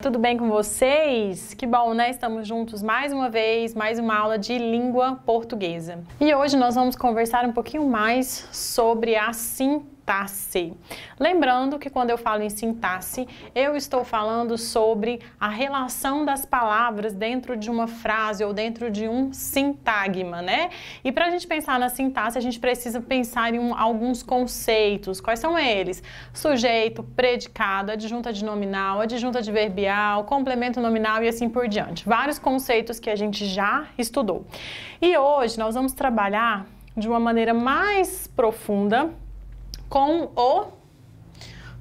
tudo bem com vocês? Que bom, né? Estamos juntos mais uma vez, mais uma aula de língua portuguesa. E hoje nós vamos conversar um pouquinho mais sobre a sintaxe. Lembrando que quando eu falo em sintaxe, eu estou falando sobre a relação das palavras dentro de uma frase ou dentro de um sintagma, né? E para a gente pensar na sintaxe, a gente precisa pensar em alguns conceitos. Quais são eles? Sujeito, predicado, adjunta adnominal, adjunta adverbial, complemento nominal e assim por diante. Vários conceitos que a gente já estudou. E hoje nós vamos trabalhar de uma maneira mais profunda com o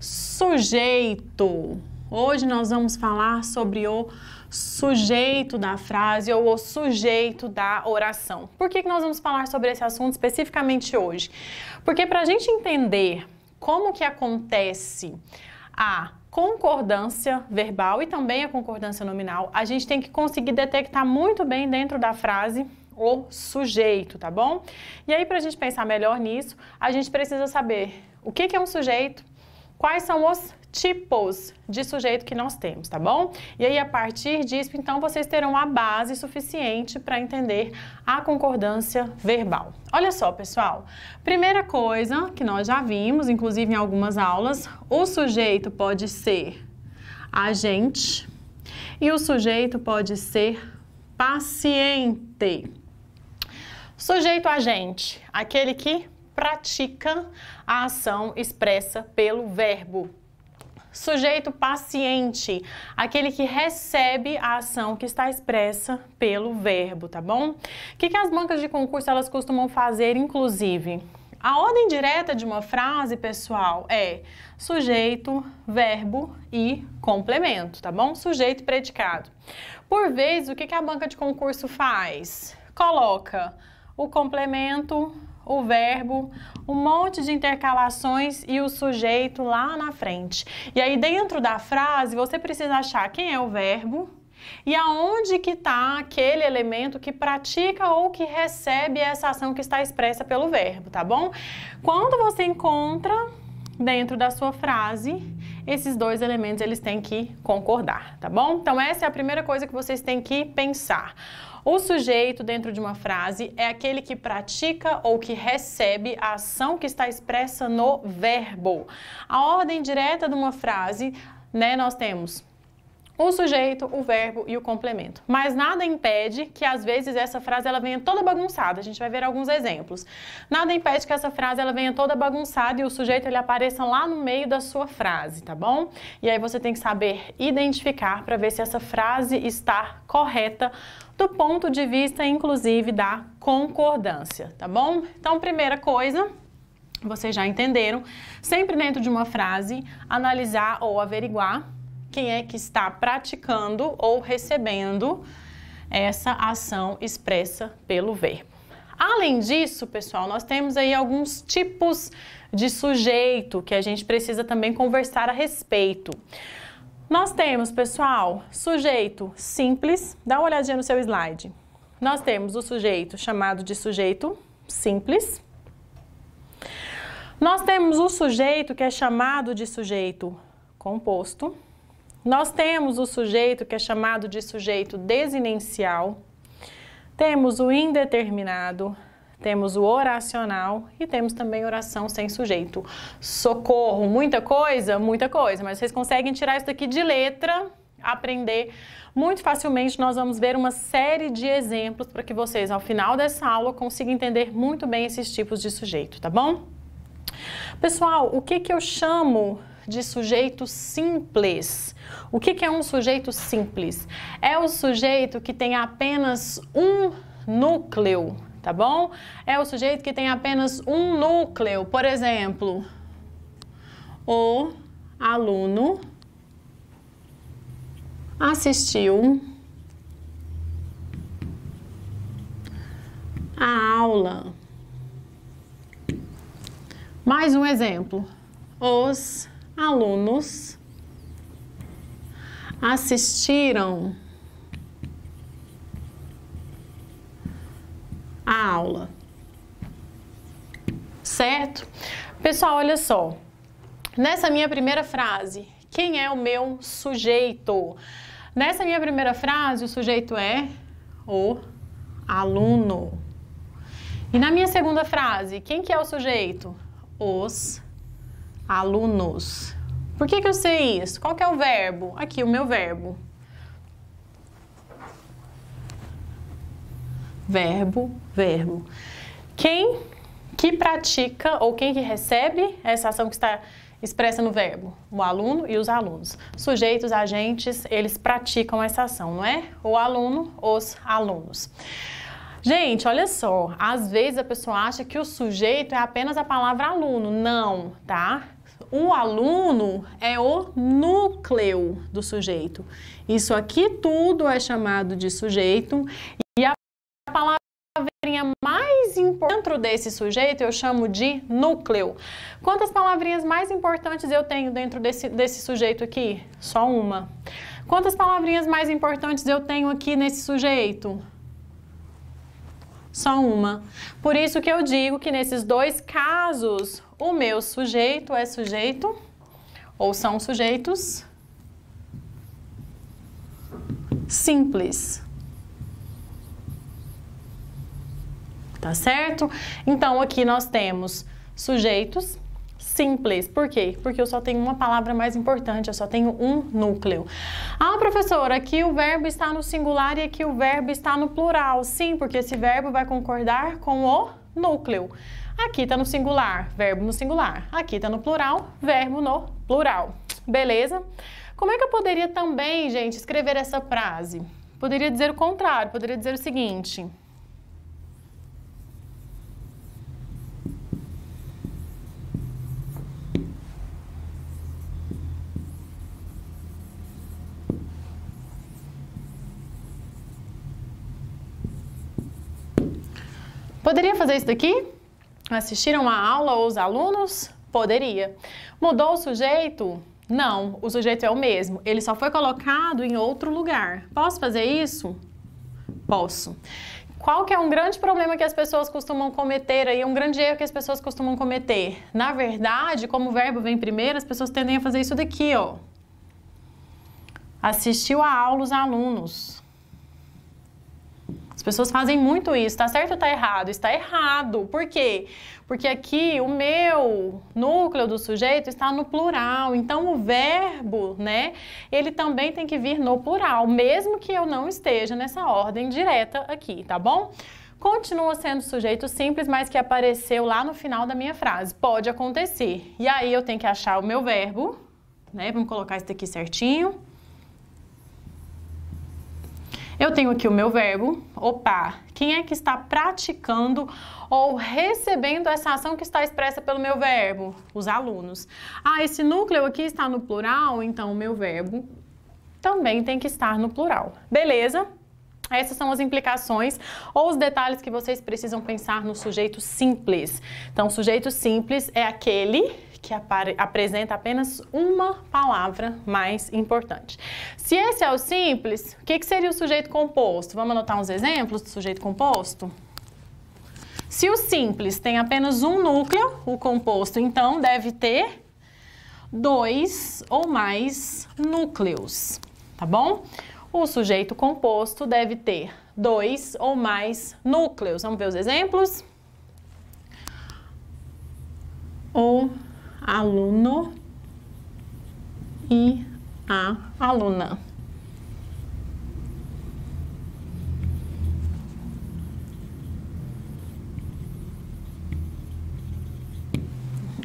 sujeito. Hoje nós vamos falar sobre o sujeito da frase ou o sujeito da oração. Por que nós vamos falar sobre esse assunto especificamente hoje? Porque para a gente entender como que acontece a concordância verbal e também a concordância nominal, a gente tem que conseguir detectar muito bem dentro da frase o sujeito, tá bom? E aí, para a gente pensar melhor nisso, a gente precisa saber o que é um sujeito, quais são os tipos de sujeito que nós temos, tá bom? E aí, a partir disso, então, vocês terão a base suficiente para entender a concordância verbal. Olha só, pessoal, primeira coisa que nós já vimos, inclusive em algumas aulas, o sujeito pode ser agente e o sujeito pode ser paciente. Sujeito agente, aquele que pratica a ação expressa pelo verbo. Sujeito paciente, aquele que recebe a ação que está expressa pelo verbo, tá bom? O que as bancas de concurso elas costumam fazer, inclusive? A ordem direta de uma frase, pessoal, é sujeito, verbo e complemento, tá bom? Sujeito e predicado. Por vezes, o que a banca de concurso faz? Coloca o complemento, o verbo, um monte de intercalações e o sujeito lá na frente. E aí, dentro da frase, você precisa achar quem é o verbo e aonde que está aquele elemento que pratica ou que recebe essa ação que está expressa pelo verbo, tá bom? Quando você encontra dentro da sua frase, esses dois elementos eles têm que concordar, tá bom? Então essa é a primeira coisa que vocês têm que pensar. O sujeito dentro de uma frase é aquele que pratica ou que recebe a ação que está expressa no verbo. A ordem direta de uma frase, né, nós temos o sujeito, o verbo e o complemento. Mas nada impede que, às vezes, essa frase ela venha toda bagunçada. A gente vai ver alguns exemplos. Nada impede que essa frase ela venha toda bagunçada e o sujeito ele apareça lá no meio da sua frase, tá bom? E aí você tem que saber identificar para ver se essa frase está correta do ponto de vista, inclusive, da concordância, tá bom? Então, primeira coisa, vocês já entenderam, sempre dentro de uma frase, analisar ou averiguar quem é que está praticando ou recebendo essa ação expressa pelo verbo. Além disso, pessoal, nós temos aí alguns tipos de sujeito que a gente precisa também conversar a respeito. Nós temos, pessoal, sujeito simples. Dá uma olhadinha no seu slide. Nós temos o sujeito chamado de sujeito simples. Nós temos o sujeito que é chamado de sujeito composto. Nós temos o sujeito que é chamado de sujeito desinencial, temos o indeterminado, temos o oracional e temos também oração sem sujeito. Socorro, muita coisa, mas vocês conseguem tirar isso daqui de letra, aprender muito facilmente. Nós vamos ver uma série de exemplos para que vocês, ao final dessa aula, consigam entender muito bem esses tipos de sujeito, tá bom? Pessoal, o que eu chamo de sujeito simples? O que é um sujeito simples? É o sujeito que tem apenas um núcleo, tá bom? É o sujeito que tem apenas um núcleo. Por exemplo, o aluno assistiu a aula. Mais um exemplo. Os alunos assistiram a aula. Certo? Pessoal, olha só. Nessa minha primeira frase, Quem é o meu sujeito? Nessa minha primeira frase, o sujeito é o aluno. E na minha segunda frase, quem que é o sujeito? Os alunos. Por que eu sei isso? Qual que é o verbo? Aqui, o meu verbo. Verbo, verbo. Quem que pratica ou quem que recebe essa ação que está expressa no verbo? O aluno e os alunos. Sujeitos, agentes, eles praticam essa ação, não é? O aluno, os alunos. Gente, olha só, às vezes a pessoa acha que o sujeito é apenas a palavra aluno. Não, tá? O aluno é o núcleo do sujeito. Isso aqui tudo é chamado de sujeito e a palavrinha mais importante dentro desse sujeito eu chamo de núcleo. Quantas palavrinhas mais importantes eu tenho dentro desse sujeito aqui? Só uma. Quantas palavrinhas mais importantes eu tenho aqui nesse sujeito? Só uma. Por isso que eu digo que nesses dois casos, o meu sujeito é sujeito, ou são sujeitos simples. Tá certo? Então, aqui nós temos sujeitos simples. Por quê? Porque eu só tenho uma palavra mais importante, eu só tenho um núcleo. Ah, professora, aqui o verbo está no singular e aqui o verbo está no plural. Sim, porque esse verbo vai concordar com o núcleo. Aqui está no singular, verbo no singular. Aqui está no plural, verbo no plural. Beleza? Como é que eu poderia também, gente, escrever essa frase? Poderia dizer o contrário, poderia dizer o seguinte... Poderia fazer isso daqui? Assistiram a aula os alunos? Poderia. Mudou o sujeito? Não, o sujeito é o mesmo. Ele só foi colocado em outro lugar. Posso fazer isso? Posso. Qual que é um grande problema que as pessoas costumam cometer aí? Um grande erro que as pessoas costumam cometer? Na verdade, como o verbo vem primeiro, as pessoas tendem a fazer isso daqui, ó. Assistiu a aula os alunos. As pessoas fazem muito isso, tá certo ou tá errado? Está errado. Por quê? Porque aqui o meu núcleo do sujeito está no plural. Então, o verbo, né, ele também tem que vir no plural, mesmo que eu não esteja nessa ordem direta aqui, tá bom? Continua sendo sujeito simples, mas que apareceu lá no final da minha frase. Pode acontecer. E aí, eu tenho que achar o meu verbo, né? Vamos colocar isso aqui certinho. Eu tenho aqui o meu verbo, opa, quem é que está praticando ou recebendo essa ação que está expressa pelo meu verbo? Os alunos. Ah, esse núcleo aqui está no plural, então o meu verbo também tem que estar no plural. Beleza? Essas são as implicações ou os detalhes que vocês precisam pensar no sujeito simples. Então, o sujeito simples é aquele que apresenta apenas uma palavra mais importante. Se esse é o simples, o que seria o sujeito composto? Vamos anotar uns exemplos do sujeito composto? Se o simples tem apenas um núcleo, o composto, então, deve ter 2 ou mais núcleos, tá bom? O sujeito composto deve ter 2 ou mais núcleos. Vamos ver os exemplos? O aluno e a aluna.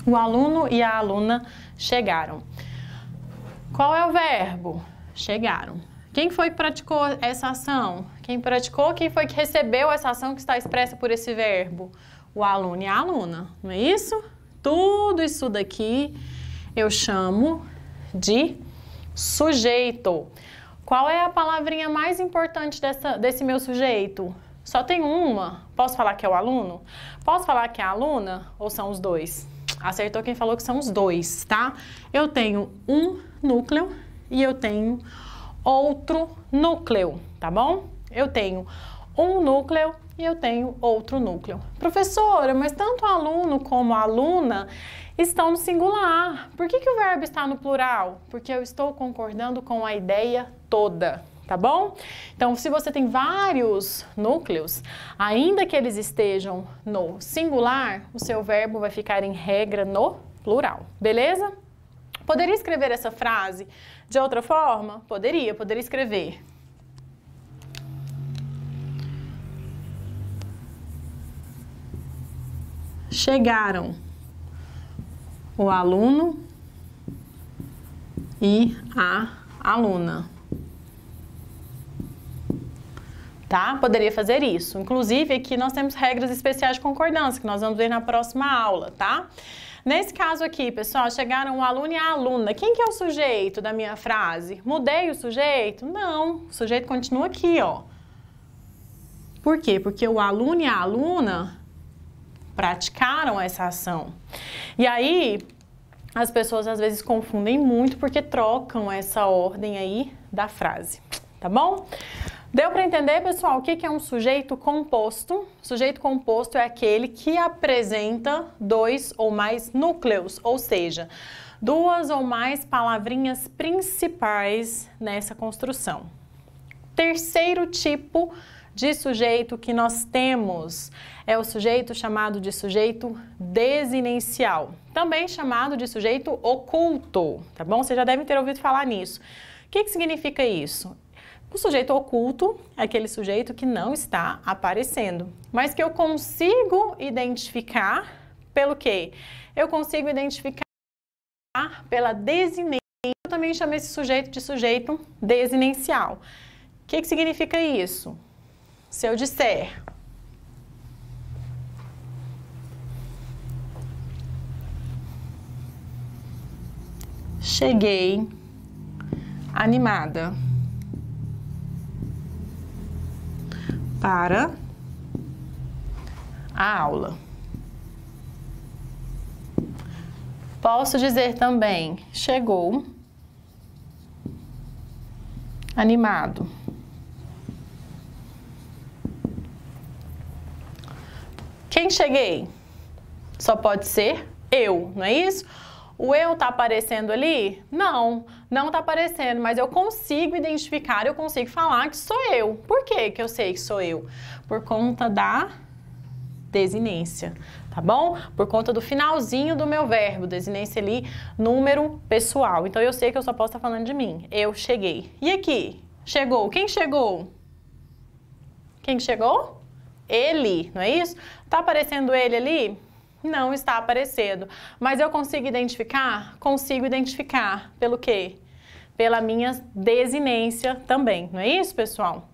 O aluno e a aluna chegaram. Qual é o verbo? Chegaram. Quem foi que praticou essa ação? Quem praticou, quem foi que recebeu essa ação que está expressa por esse verbo? O aluno e a aluna, não é isso? Tudo isso daqui eu chamo de sujeito. Qual é a palavrinha mais importante desse meu sujeito? Só tem uma. Posso falar que é o aluno? Posso falar que é a aluna? Ou são os dois? Acertou quem falou que são os dois, tá? Eu tenho um núcleo e eu tenho outro núcleo, tá bom? Eu tenho um núcleo e eu tenho outro núcleo. Professora, mas tanto aluno como aluna estão no singular. Por que o verbo está no plural? Porque eu estou concordando com a ideia toda, tá bom? Então, se você tem vários núcleos, ainda que eles estejam no singular, o seu verbo vai ficar em regra no plural, beleza? Poderia escrever essa frase de outra forma? Poderia escrever. Chegaram o aluno e a aluna. Tá? Poderia fazer isso. Inclusive, aqui nós temos regras especiais de concordância, que nós vamos ver na próxima aula, tá? Nesse caso aqui, pessoal, chegaram o aluno e a aluna. Quem que é o sujeito da minha frase? Mudei o sujeito? Não, o sujeito continua aqui, ó. Por quê? Porque o aluno e a aluna praticaram essa ação. E aí, as pessoas às vezes confundem muito porque trocam essa ordem aí da frase, tá bom? Deu para entender, pessoal, o que é um sujeito composto? Sujeito composto é aquele que apresenta dois ou mais núcleos, ou seja, duas ou mais palavrinhas principais nessa construção. Terceiro tipo de sujeito que nós temos é o sujeito chamado de sujeito desinencial, também chamado de sujeito oculto, tá bom? Vocês já devem ter ouvido falar nisso. O que significa isso? O sujeito oculto é aquele sujeito que não está aparecendo, mas que eu consigo identificar pelo quê? Eu consigo identificar pela desinência. Eu também chamo esse sujeito de sujeito desinencial. O que significa isso? Se eu disser cheguei animada para a aula. Posso dizer também chegou animado. Quem cheguei? Só pode ser eu, não é isso? O eu tá aparecendo ali? Não, não tá aparecendo, mas eu consigo identificar, eu consigo falar que sou eu. Por que que eu sei que sou eu? Por conta da desinência, tá bom? Por conta do finalzinho do meu verbo, desinência ali, número pessoal. Então eu sei que eu só posso estar falando de mim. Eu cheguei. E aqui? Chegou. Quem chegou? Quem chegou? Ele, não é isso? Tá aparecendo ele ali? Não está aparecendo. Mas eu consigo identificar? Consigo identificar. Pelo quê? Pela minha desinência também, não é isso, pessoal?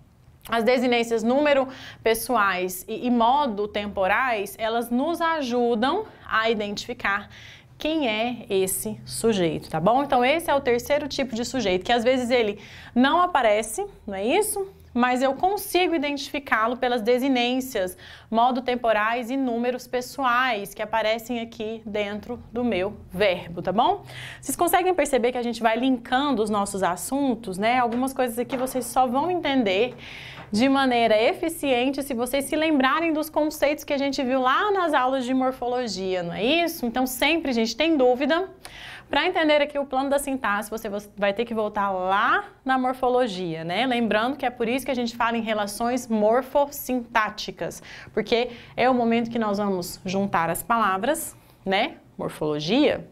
As desinências número pessoais e modo temporais, elas nos ajudam a identificar quem é esse sujeito, tá bom? Então esse é o terceiro tipo de sujeito, que às vezes ele não aparece, não é isso? Mas eu consigo identificá-lo pelas desinências, modo temporais e números pessoais que aparecem aqui dentro do meu verbo, tá bom? Vocês conseguem perceber que a gente vai linkando os nossos assuntos, né? Algumas coisas aqui vocês só vão entender de maneira eficiente se vocês se lembrarem dos conceitos que a gente viu lá nas aulas de morfologia, não é isso? Então sempre, gente, tem dúvida? Para entender aqui o plano da sintaxe, você vai ter que voltar lá na morfologia, né? Lembrando que é por isso que a gente fala em relações morfossintáticas, porque é o momento que nós vamos juntar as palavras, né? Morfologia.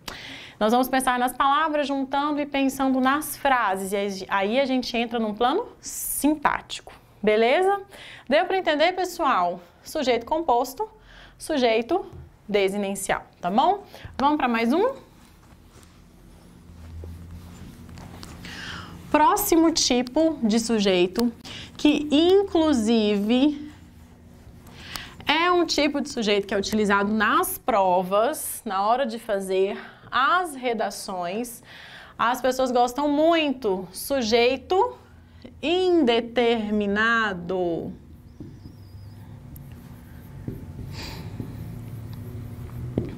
Nós vamos pensar nas palavras juntando e pensando nas frases, e aí a gente entra num plano sintático, beleza? Deu para entender, pessoal? Sujeito composto, sujeito desinencial, tá bom? Vamos para mais um? Próximo tipo de sujeito, que inclusive é um tipo de sujeito que é utilizado nas provas, na hora de fazer as redações. As pessoas gostam muito. Sujeito indeterminado.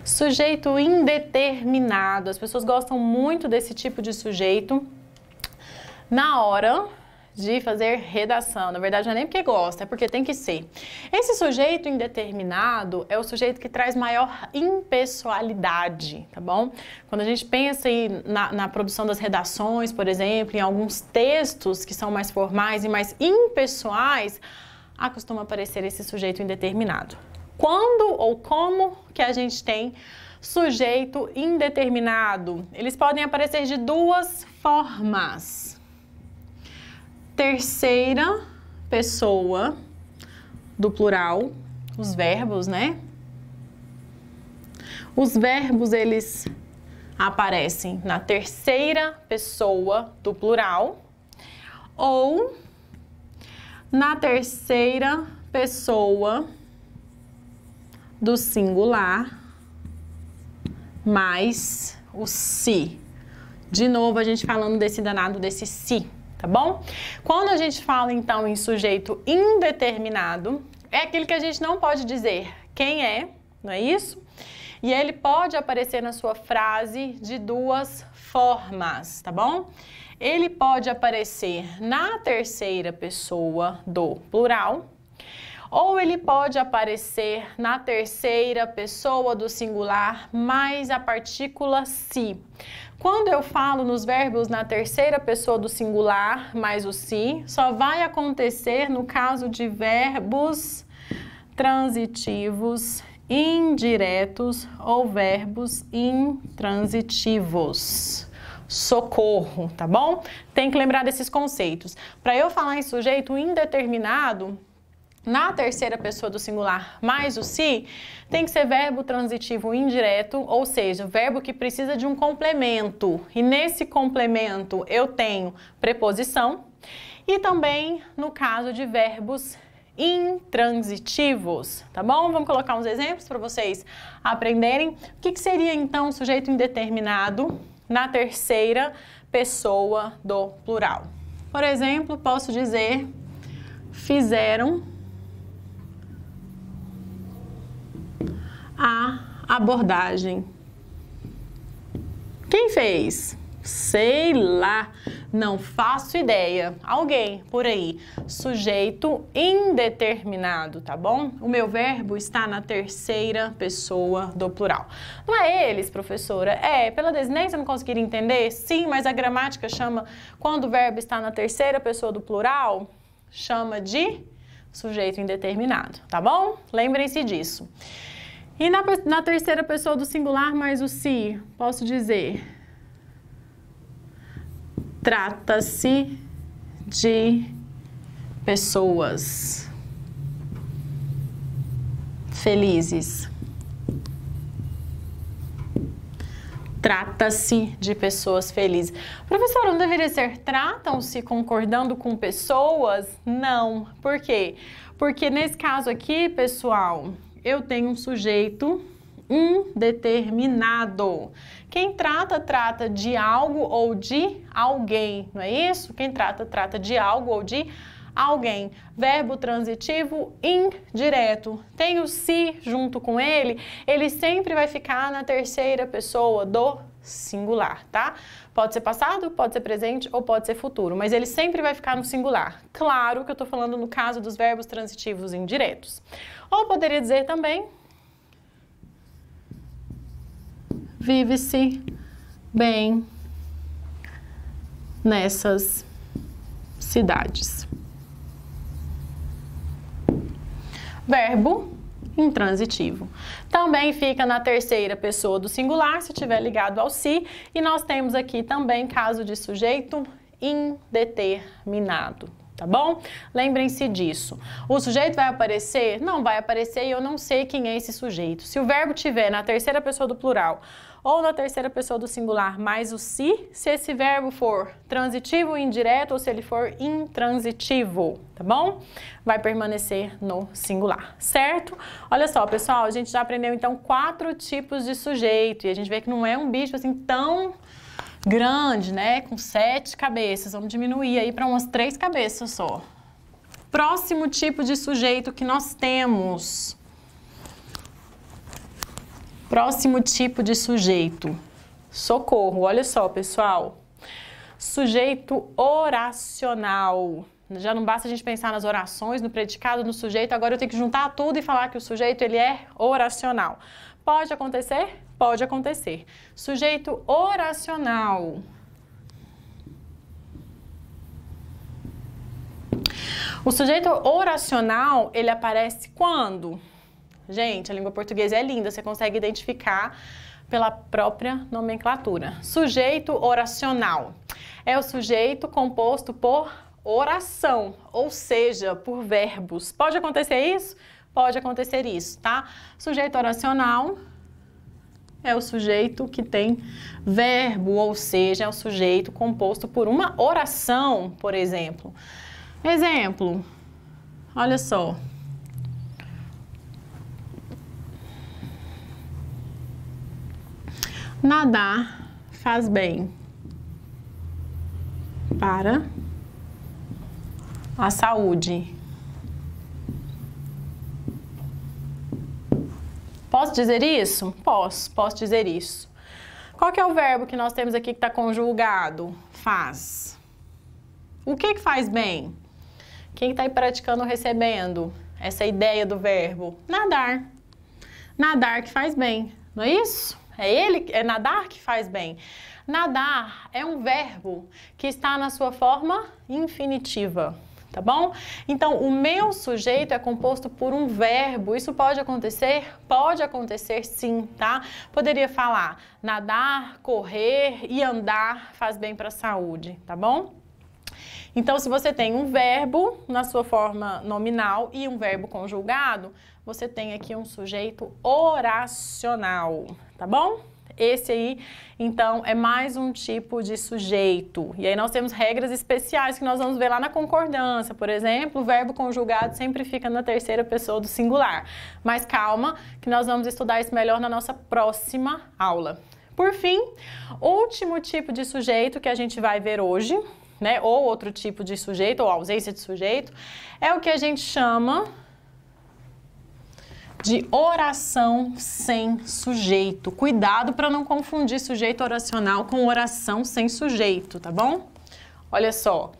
Sujeito indeterminado. As pessoas gostam muito desse tipo de sujeito na hora de fazer redação. Na verdade, não é nem porque gosta, é porque tem que ser. Esse sujeito indeterminado é o sujeito que traz maior impessoalidade, tá bom? Quando a gente pensa aí na produção das redações, por exemplo, em alguns textos que são mais formais e mais impessoais, costuma aparecer esse sujeito indeterminado. Quando ou como que a gente tem sujeito indeterminado? Eles podem aparecer de duas formas. Terceira pessoa do plural, os verbos, né? Os verbos, eles aparecem na terceira pessoa do plural ou na terceira pessoa do singular mais o se. De novo, a gente falando desse danado desse se, tá bom? Quando a gente fala, então, em sujeito indeterminado, é aquele que a gente não pode dizer quem é, não é isso? E ele pode aparecer na sua frase de duas formas, tá bom? Ele pode aparecer na terceira pessoa do plural, ou ele pode aparecer na terceira pessoa do singular mais a partícula se. Quando eu falo nos verbos na terceira pessoa do singular mais o se, só vai acontecer no caso de verbos transitivos indiretos ou verbos intransitivos. Socorro, tá bom? Tem que lembrar desses conceitos. Para eu falar em sujeito indeterminado, na terceira pessoa do singular mais o se, tem que ser verbo transitivo indireto, ou seja, verbo que precisa de um complemento. E nesse complemento eu tenho preposição e também no caso de verbos intransitivos, tá bom? Vamos colocar uns exemplos para vocês aprenderem. O que seria então um sujeito indeterminado na terceira pessoa do plural? Por exemplo, posso dizer: fizeram a abordagem. Quem fez? Sei lá, não faço ideia. Alguém por aí. Sujeito indeterminado, tá bom? O meu verbo está na terceira pessoa do plural. Não é eles, professora? É, pela desinência não conseguiram entender? Sim, mas a gramática chama, quando o verbo está na terceira pessoa do plural, chama de sujeito indeterminado, tá bom? Lembrem-se disso. E na terceira pessoa do singular mais o se, posso dizer: trata-se de pessoas felizes. Trata-se de pessoas felizes. Professora, não deveria ser tratam-se concordando com pessoas? Não. Por quê? Porque nesse caso aqui, pessoal, eu tenho um sujeito indeterminado. Quem trata, trata de algo ou de alguém, não é isso? Quem trata, trata de algo ou de alguém. Verbo transitivo indireto. Tem o se junto com ele, ele sempre vai ficar na terceira pessoa do singular, tá? Pode ser passado, pode ser presente ou pode ser futuro, mas ele sempre vai ficar no singular. Claro que eu tô falando no caso dos verbos transitivos indiretos. Ou poderia dizer também: vive-se bem nessas cidades. Verbo intransitivo. Também fica na terceira pessoa do singular, se estiver ligado ao se, e nós temos aqui também caso de sujeito indeterminado. Tá bom? Lembrem-se disso. O sujeito vai aparecer? Não vai aparecer e eu não sei quem é esse sujeito. Se o verbo tiver na terceira pessoa do plural ou na terceira pessoa do singular mais o se esse verbo for transitivo indireto ou se ele for intransitivo, tá bom? Vai permanecer no singular, certo? Olha só, pessoal, a gente já aprendeu então 4 tipos de sujeito e a gente vê que não é um bicho assim tão grande, né? Com 7 cabeças. Vamos diminuir aí para umas 3 cabeças só. Próximo tipo de sujeito que nós temos. Próximo tipo de sujeito. Socorro. Olha só, pessoal. Sujeito oracional. Já não basta a gente pensar nas orações, no predicado, no sujeito, agora eu tenho que juntar tudo e falar que o sujeito ele é oracional. Pode acontecer? Pode acontecer. Sujeito oracional. O sujeito oracional, ele aparece quando? Gente, a língua portuguesa é linda, você consegue identificar pela própria nomenclatura. Sujeito oracional é o sujeito composto por oração, ou seja, por verbos. Pode acontecer isso? Pode acontecer isso, tá? Sujeito oracional é o sujeito que tem verbo, ou seja, é o sujeito composto por uma oração, por exemplo. Exemplo, olha só. Nadar faz bem para a saúde. Posso dizer isso? Posso dizer isso. Qual que é o verbo que nós temos aqui que está conjugado? Faz. O que faz bem? Quem está aí praticando ou recebendo essa ideia do verbo? Nadar. Nadar que faz bem, não é isso? É nadar que faz bem. Nadar é um verbo que está na sua forma infinitiva, tá bom? Então, o meu sujeito é composto por um verbo. Isso pode acontecer? Pode acontecer sim, tá? Poderia falar nadar, correr e andar faz bem para a saúde, tá bom? Então, se você tem um verbo na sua forma nominal e um verbo conjugado, você tem aqui um sujeito oracional, tá bom? Esse aí, então, é mais um tipo de sujeito. E aí nós temos regras especiais que nós vamos ver lá na concordância. Por exemplo, o verbo conjugado sempre fica na terceira pessoa do singular. Mas calma, que nós vamos estudar isso melhor na nossa próxima aula. Por fim, último tipo de sujeito que a gente vai ver hoje, né, ou outro tipo de sujeito, ou ausência de sujeito, é o que a gente chama de oração sem sujeito. Cuidado para não confundir sujeito oracional com oração sem sujeito, tá bom? Olha só.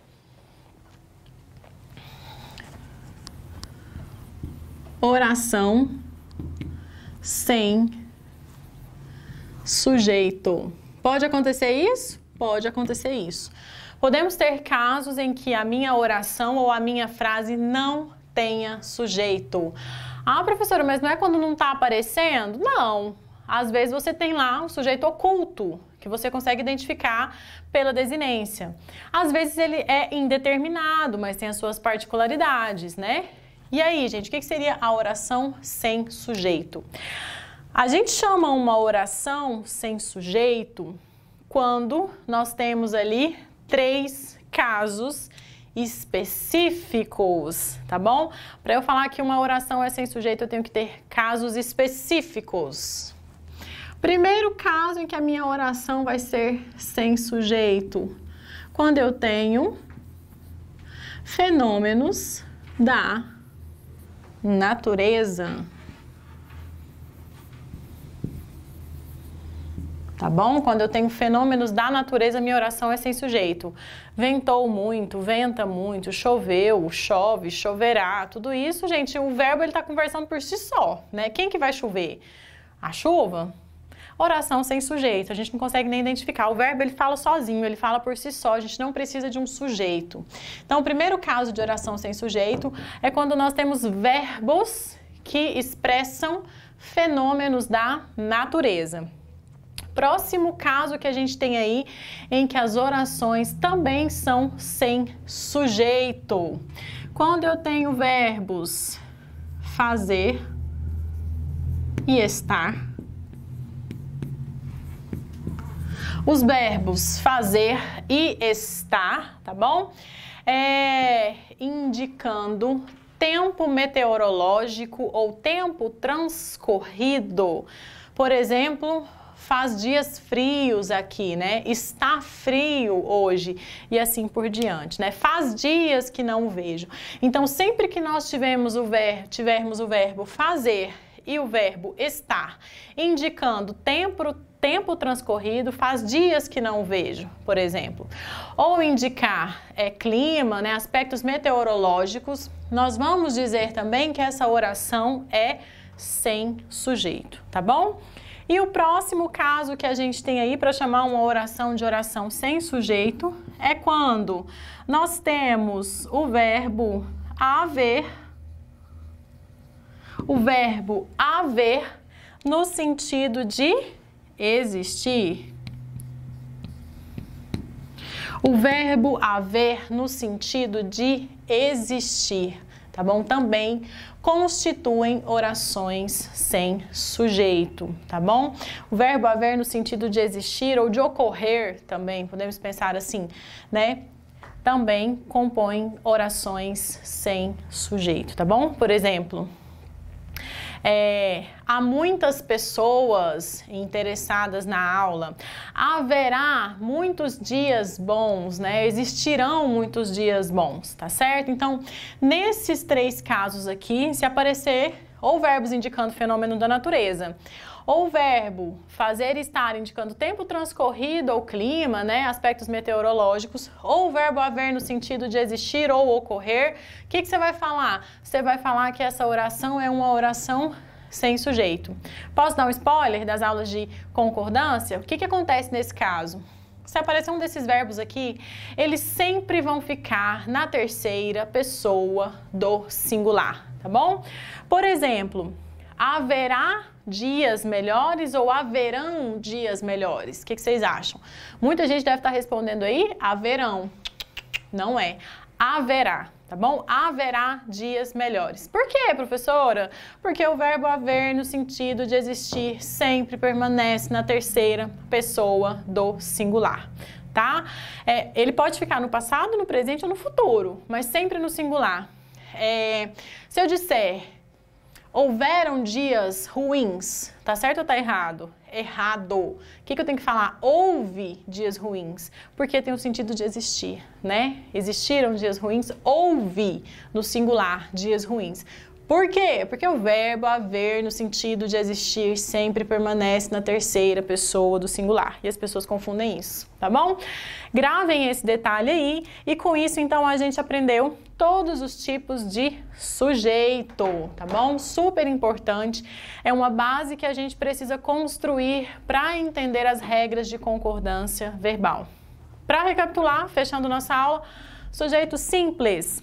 Oração sem sujeito. Pode acontecer isso? Pode acontecer isso. Podemos ter casos em que a minha oração ou a minha frase não tenha sujeito. Ah, professora, mas não é quando não está aparecendo? Não. Às vezes você tem lá um sujeito oculto, que você consegue identificar pela desinência. Às vezes ele é indeterminado, mas tem as suas particularidades, né? E aí, gente, o que seria a oração sem sujeito? A gente chama uma oração sem sujeito quando nós temos ali 3 casos específicos, tá bom? Para eu falar que uma oração é sem sujeito, eu tenho que ter casos específicos. Primeiro caso em que a minha oração vai ser sem sujeito, quando eu tenho fenômenos da natureza. Tá bom? Quando eu tenho fenômenos da natureza, minha oração é sem sujeito. Ventou muito, venta muito, choveu, chove, choverá, tudo isso, gente, o verbo ele tá conversando por si só, né? Quem que vai chover? A chuva? Oração sem sujeito, a gente não consegue nem identificar. O verbo ele fala sozinho, ele fala por si só, a gente não precisa de um sujeito. Então, o primeiro caso de oração sem sujeito é quando nós temos verbos que expressam fenômenos da natureza. Próximo caso que a gente tem aí, em que as orações também são sem sujeito. Quando eu tenho verbos fazer e estar, os verbos fazer e estar, tá bom? Indicando tempo meteorológico ou tempo transcorrido. Por exemplo, faz dias frios aqui, né? Está frio hoje e assim por diante, né? Faz dias que não o vejo. Então, sempre que nós tivermos o verbo fazer e o verbo estar, indicando tempo transcorrido, faz dias que não o vejo, por exemplo. Ou indicar clima, né, aspectos meteorológicos, nós vamos dizer também que essa oração é sem sujeito, tá bom? E o próximo caso que a gente tem aí para chamar uma oração de oração sem sujeito é quando nós temos o verbo haver no sentido de existir. O verbo haver no sentido de existir, tá bom? Também constituem orações sem sujeito, tá bom? O verbo haver no sentido de existir ou de ocorrer também, podemos pensar assim, né? Também compõem orações sem sujeito, tá bom? Por exemplo, há muitas pessoas interessadas na aula, haverá muitos dias bons, né? Existirão muitos dias bons, tá certo? Então, nesses três casos aqui, se aparecer ou verbos indicando fenômeno da natureza, ou verbo fazer e estar indicando tempo transcorrido ou clima, né, aspectos meteorológicos, ou o verbo haver no sentido de existir ou ocorrer, o que você vai falar? Você vai falar que essa oração é uma oração sem sujeito. Posso dar um spoiler das aulas de concordância? O que acontece nesse caso? Se aparecer um desses verbos aqui, eles sempre vão ficar na terceira pessoa do singular, tá bom? Por exemplo, haverá dias melhores ou haverão dias melhores? O que vocês acham? Muita gente deve estar respondendo aí, haverão. Não é, haverá, tá bom? Haverá dias melhores. Por quê, professora? Porque o verbo haver no sentido de existir sempre permanece na terceira pessoa do singular, tá? Ele pode ficar no passado, no presente ou no futuro, mas sempre no singular. Se eu disser houveram dias ruins, tá certo ou tá errado? Errado. O que eu tenho que falar? Houve dias ruins, porque tem o sentido de existir, né? Existiram dias ruins, houve no singular dias ruins. Por quê? Porque o verbo haver no sentido de existir sempre permanece na terceira pessoa do singular. E as pessoas confundem isso, tá bom? Gravem esse detalhe aí e com isso então a gente aprendeu todos os tipos de sujeito, tá bom? Super importante. É uma base que a gente precisa construir para entender as regras de concordância verbal. Para recapitular, fechando nossa aula, sujeito simples.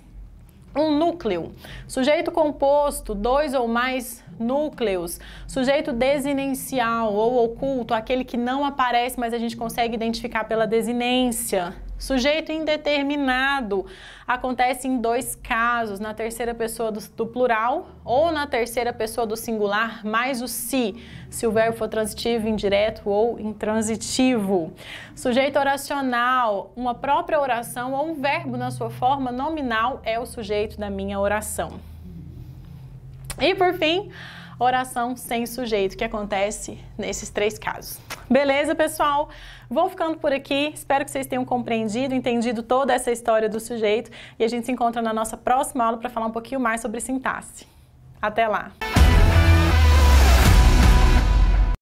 Um núcleo, sujeito composto, dois ou mais núcleos, sujeito desinencial ou oculto, aquele que não aparece, mas a gente consegue identificar pela desinência. Sujeito indeterminado, acontece em dois casos, na terceira pessoa do plural ou na terceira pessoa do singular, mais o se o verbo for transitivo, indireto ou intransitivo. Sujeito oracional, uma própria oração ou um verbo na sua forma nominal é o sujeito da minha oração. E por fim, oração sem sujeito, que acontece nesses três casos. Beleza, pessoal? Vou ficando por aqui. Espero que vocês tenham compreendido, entendido toda essa história do sujeito. E a gente se encontra na nossa próxima aula para falar um pouquinho mais sobre sintaxe. Até lá!